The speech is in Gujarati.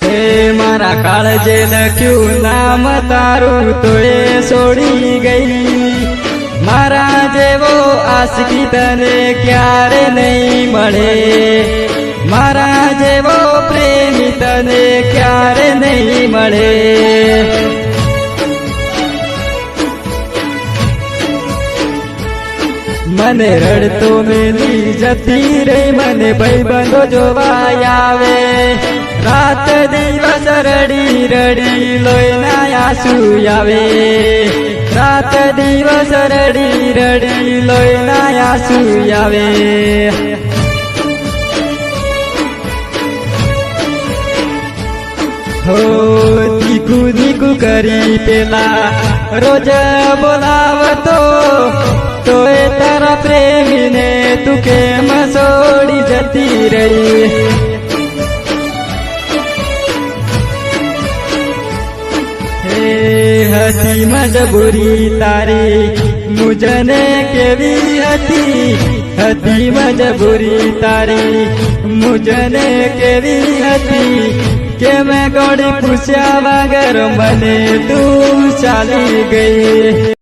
હે મારા કાળજે લખ્યું નામ તારું તો એ છોડી ગઈ મારા જેવો આશિકી તને ક્યારે નહીં મળે મારા જેવો પ્રેમી તને ક્યારે નહીં મળે મને રડતો મેલી જતી રહી મને ભાઈબંધો જોવા આવે રાત દિવસ રડી રડી લોહીના આંસુ આવે રાત દિવસ રડી રડી લોહીના આંસુ આવે હો દીકુ દીકુ કરી પેલા રોજ બોલાવતો તો એ તારા પ્રેમીને તું કેમ છોડી જતી રહી હે હતી મજબૂરી તારી મુજને કેવી હતી મજબૂરી તારી મુજને કેવી હતી કે મેં ગોળી પૂછ્યા વગર મને તું ચાલી ગઈ